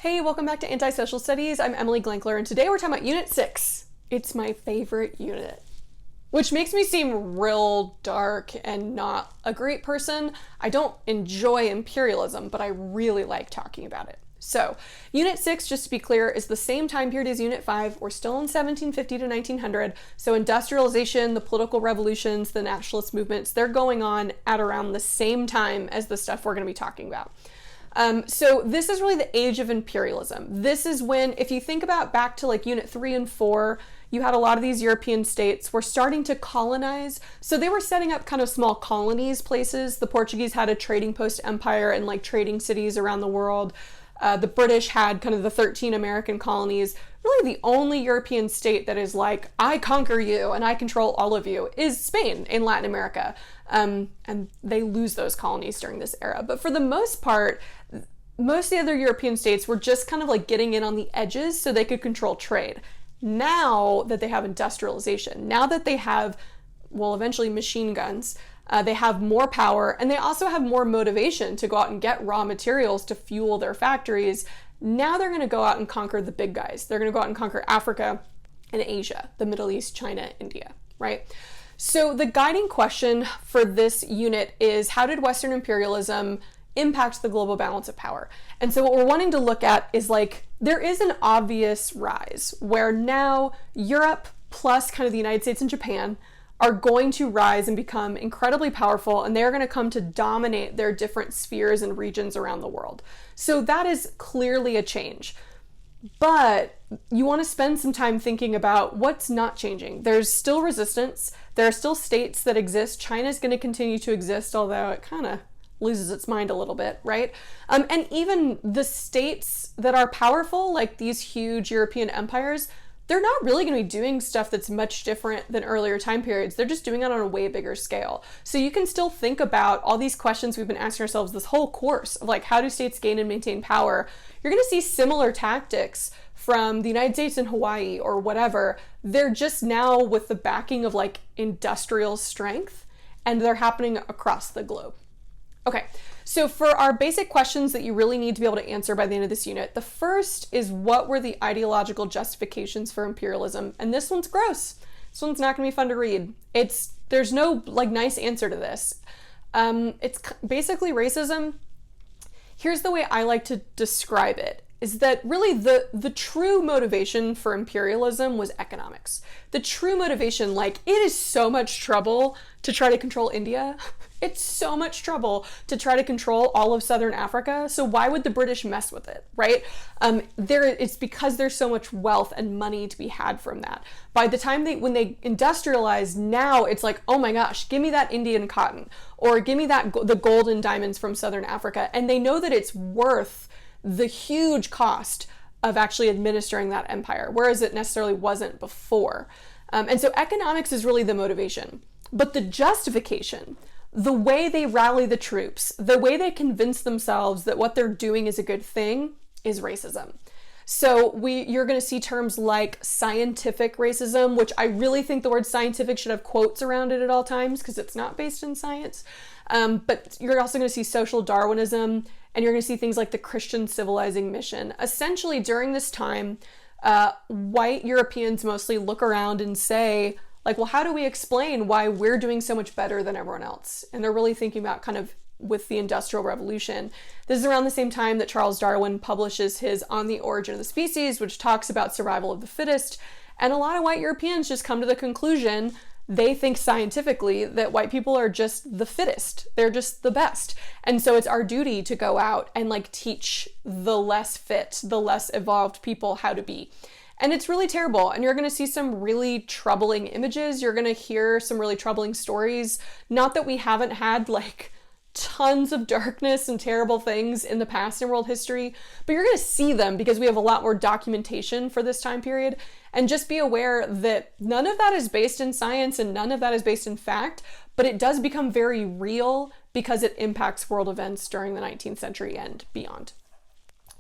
Hey, welcome back to Anti-Social Studies. I'm Emily Glankler, and today we're talking about Unit 6. It's my favorite unit, which makes me seem real dark and not a great person. I don't enjoy imperialism, but I really like talking about it. So, Unit 6, just to be clear, is the same time period as Unit 5. We're still in 1750 to 1900. So industrialization, the political revolutions, the nationalist movements, they're going on at around the same time as the stuff we're going to be talking about. So this is really the age of imperialism. This is when, if you think about back to like Unit 3 and 4, you had a lot of these European states were starting to colonize. So they were setting up kind of small colonies places. The Portuguese had a trading post empire and like trading cities around the world. The British had kind of the 13 American colonies. Really the only European state that is like, I conquer you and I control all of you is Spain in Latin America. And they lose those colonies during this era. But for the most part, most of the other European states were just kind of like getting in on the edges so they could control trade. Now that they have industrialization, now that they have, well, eventually machine guns, they have more power, and they also have more motivation to go out and get raw materials to fuel their factories. Now they're going to go out and conquer the big guys. They're going to go out and conquer Africa and Asia, the Middle East, China, India, right? So the guiding question for this unit is, how did Western imperialism impact the global balance of power? And so what we're wanting to look at is like, there is an obvious rise where now Europe plus kind of the United States and Japan are going to rise and become incredibly powerful, and they're going to come to dominate their different spheres and regions around the world. So that is clearly a change. But you want to spend some time thinking about what's not changing. There's still resistance. There are still states that exist. China's going to continue to exist, although it kind of loses its mind a little bit, right? And even the states that are powerful, like these huge European empires, they're not really going to be doing stuff that's much different than earlier time periods. They're just doing it on a way bigger scale. So you can still think about all these questions we've been asking ourselves this whole course of like, how do states gain and maintain power? You're going to see similar tactics from the United States and Hawaii or whatever. They're just now with the backing of like industrial strength, and they're happening across the globe. Okay, so for our basic questions that you really need to be able to answer by the end of this unit, the first is, what were the ideological justifications for imperialism? And this one's gross. This one's not going to be fun to read. There's no like nice answer to this. It's basically racism. Here's the way I like to describe it, is that really the true motivation for imperialism was economics. The true motivation, like, it is so much trouble to try to control India. It's so much trouble to try to control all of Southern Africa. So why would the British mess with it, right? It's because there's so much wealth and money to be had from that. By the time when they industrialize, now it's like, oh my gosh, give me that Indian cotton, or give me the gold and diamonds from Southern Africa. And they know that it's worth the huge cost of actually administering that empire, whereas it necessarily wasn't before. And so economics is really the motivation. But the justification, the way they rally the troops, the way they convince themselves that what they're doing is a good thing, is racism. So you're going to see terms like scientific racism, which I really think the word scientific should have quotes around it at all times because it's not based in science. But you're also going to see social Darwinism, and you're going to see things like the Christian civilizing mission. Essentially, during this time, white Europeans mostly look around and say, like, well, how do we explain why we're doing so much better than everyone else? And they're really thinking about kind of with the Industrial Revolution. This is around the same time that Charles Darwin publishes his On the Origin of the Species, which talks about survival of the fittest. And a lot of white Europeans just come to the conclusion, they think scientifically, that white people are just the fittest. They're just the best. And so it's our duty to go out and like teach the less fit, the less evolved people how to be. And it's really terrible. And you're going to see some really troubling images. You're going to hear some really troubling stories. Not that we haven't had like tons of darkness and terrible things in the past in world history, but you're going to see them because we have a lot more documentation for this time period. And just be aware that none of that is based in science and none of that is based in fact, but it does become very real because it impacts world events during the 19th century and beyond.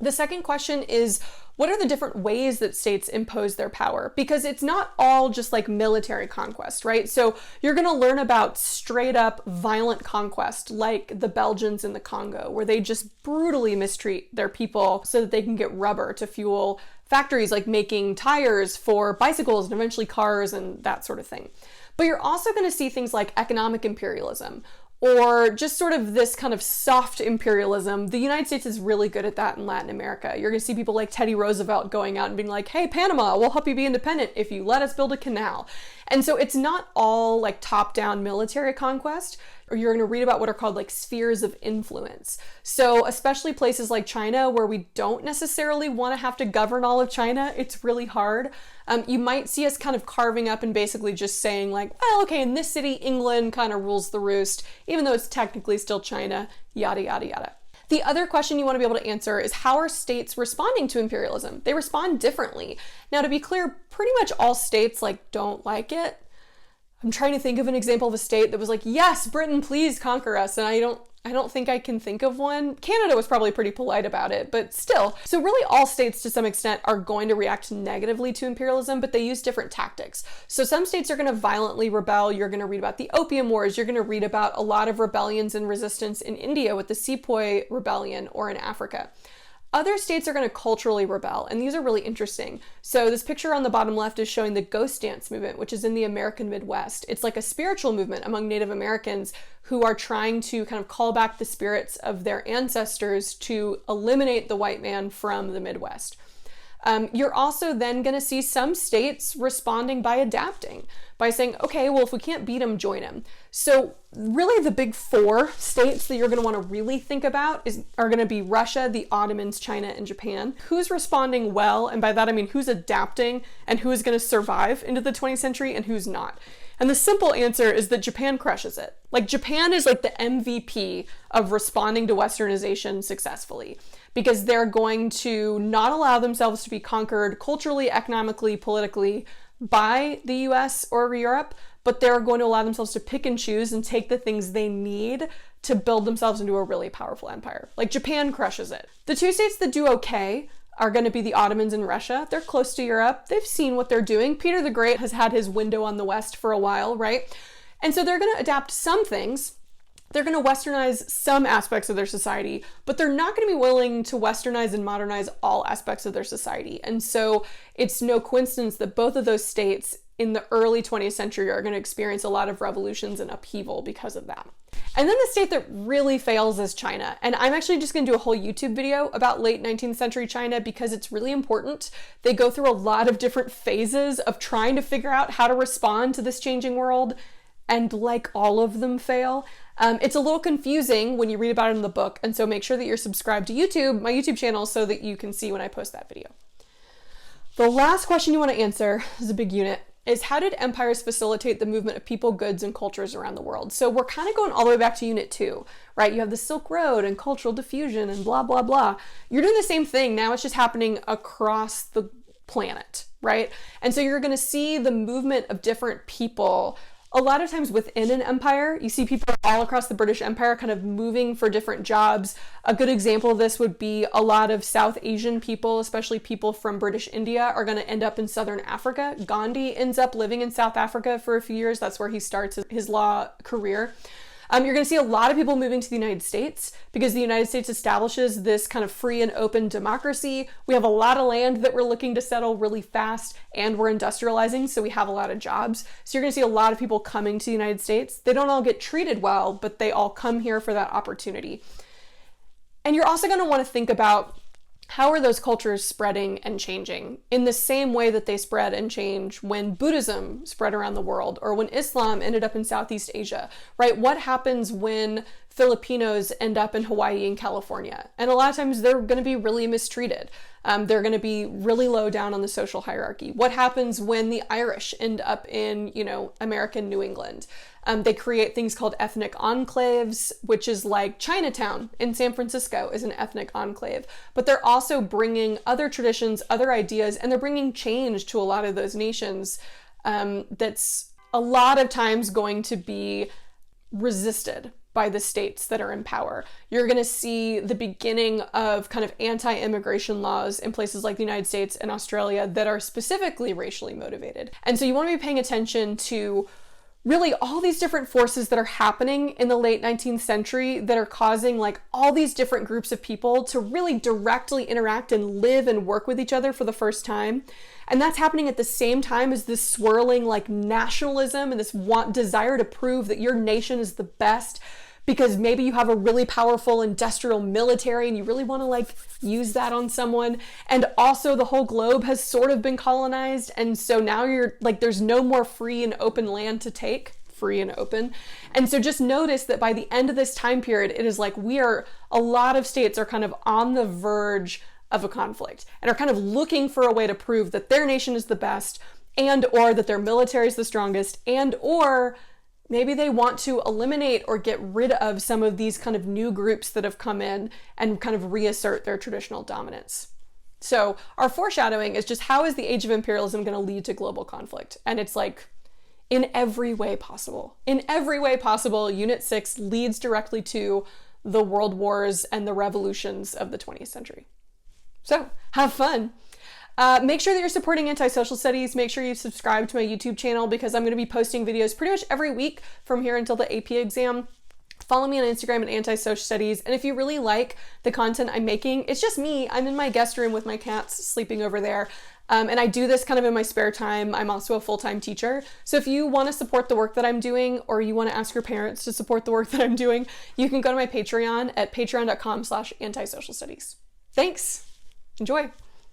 The second question is, what are the different ways that states impose their power? Because it's not all just like military conquest, right? So you're going to learn about straight up violent conquest, like the Belgians in the Congo, where they just brutally mistreat their people so that they can get rubber to fuel factories like making tires for bicycles and eventually cars and that sort of thing. But you're also going to see things like economic imperialism, or just sort of this kind of soft imperialism. The United States is really good at that in Latin America. You're gonna see people like Teddy Roosevelt going out and being like, hey, Panama, we'll help you be independent if you let us build a canal. And so it's not all like top-down military conquest, or you're gonna read about what are called like spheres of influence. So especially places like China, where we don't necessarily wanna have to govern all of China, it's really hard. You might see us kind of carving up and basically just saying like, well, okay, in this city, England kind of rules the roost, even though it's technically still China, yada, yada, yada. The other question you want to be able to answer is, how are states responding to imperialism? They respond differently. Now, to be clear, pretty much all states like don't like it. I'm trying to think of an example of a state that was like, yes, Britain, please conquer us. And I don't think I can think of one. Canada was probably pretty polite about it, but still. So really all states to some extent are going to react negatively to imperialism, but they use different tactics. So some states are going to violently rebel. You're going to read about the Opium Wars. You're going to read about a lot of rebellions and resistance in India with the Sepoy Rebellion, or in Africa. Other states are going to culturally rebel, and these are really interesting. So this picture on the bottom left is showing the ghost dance movement, which is in the American Midwest. It's like a spiritual movement among Native Americans who are trying to kind of call back the spirits of their ancestors to eliminate the white man from the Midwest. You're also then going to see some states responding by adapting, by saying, okay, well, if we can't beat them, join them. So really the big four states that you're going to want to really think about are going to be Russia, the Ottomans, China, and Japan. Who's responding well? And by that, I mean, who's adapting and who is going to survive into the 20th century and who's not. And the simple answer is that Japan crushes it. Like, Japan is like the MVP of responding to Westernization successfully, because they're going to not allow themselves to be conquered culturally, economically, politically by the US or Europe, but they're going to allow themselves to pick and choose and take the things they need to build themselves into a really powerful empire. Like, Japan crushes it. The two states that do okay are going to be the Ottomans and Russia. They're close to Europe. They've seen what they're doing. Peter the Great has had his window on the West for a while, right? And so they're going to adapt some things. They're going to westernize some aspects of their society, but they're not going to be willing to westernize and modernize all aspects of their society. And so it's no coincidence that both of those states in the early 20th century are going to experience a lot of revolutions and upheaval because of that. And then the state that really fails is China. And I'm actually just going to do a whole YouTube video about late 19th century China because it's really important. They go through a lot of different phases of trying to figure out how to respond to this changing world. And like all of them fail. It's a little confusing when you read about it in the book. And so make sure that you're subscribed to YouTube, my YouTube channel, so that you can see when I post that video. The last question you want to answer, this is a big unit, is how did empires facilitate the movement of people, goods, and cultures around the world? So we're kind of going all the way back to unit 2, right? You have the Silk Road and cultural diffusion and blah, blah, blah. You're doing the same thing. Now it's just happening across the planet, right? And so you're going to see the movement of different people. A lot of times within an empire, you see people all across the British Empire kind of moving for different jobs. A good example of this would be a lot of South Asian people, especially people from British India, are going to end up in Southern Africa. Gandhi ends up living in South Africa for a few years. That's where he starts his law career. You're going to see a lot of people moving to the United States because the United States establishes this kind of free and open democracy. We have a lot of land that we're looking to settle really fast, and we're industrializing, so we have a lot of jobs. So you're going to see a lot of people coming to the United States. They don't all get treated well, but they all come here for that opportunity. And you're also going to want to think about, how are those cultures spreading and changing in the same way that they spread and change when Buddhism spread around the world or when Islam ended up in Southeast Asia, right? What happens when Filipinos end up in Hawaii and California? And a lot of times they're going to be really mistreated. They're going to be really low down on the social hierarchy. What happens when the Irish end up in, American New England? They create things called ethnic enclaves, which is like Chinatown in San Francisco is an ethnic enclave. But they're also bringing other traditions, other ideas, and they're bringing change to a lot of those nations that's a lot of times going to be resisted by the states that are in power. You're going to see the beginning of kind of anti-immigration laws in places like the United States and Australia that are specifically racially motivated. And so you want to be paying attention to really all these different forces that are happening in the late 19th century that are causing like all these different groups of people to really directly interact and live and work with each other for the first time. And that's happening at the same time as this swirling like nationalism and this desire to prove that your nation is the best because maybe you have a really powerful industrial military and you really want to like use that on someone. And also the whole globe has sort of been colonized. And so now you're like, there's no more free and open land to take, free and open. And so just notice that by the end of this time period, it is like a lot of states are kind of on the verge of a conflict and are kind of looking for a way to prove that their nation is the best and or that their military is the strongest and or maybe they want to eliminate or get rid of some of these kind of new groups that have come in and kind of reassert their traditional dominance. So our foreshadowing is just how is the age of imperialism going to lead to global conflict? And it's like in every way possible. In every way possible, Unit 6 leads directly to the world wars and the revolutions of the 20th century. So have fun. Make sure that you're supporting anti-social studies. Make sure you subscribe to my YouTube channel because I'm going to be posting videos pretty much every week from here until the AP exam. Follow me on Instagram at anti-social studies. And if you really like the content I'm making, it's just me. I'm in my guest room with my cats sleeping over there. And I do this kind of in my spare time. I'm also a full-time teacher. So if you want to support the work that I'm doing or you want to ask your parents to support the work that I'm doing, you can go to my Patreon at patreon.com/antisocialstudies. Thanks. Enjoy.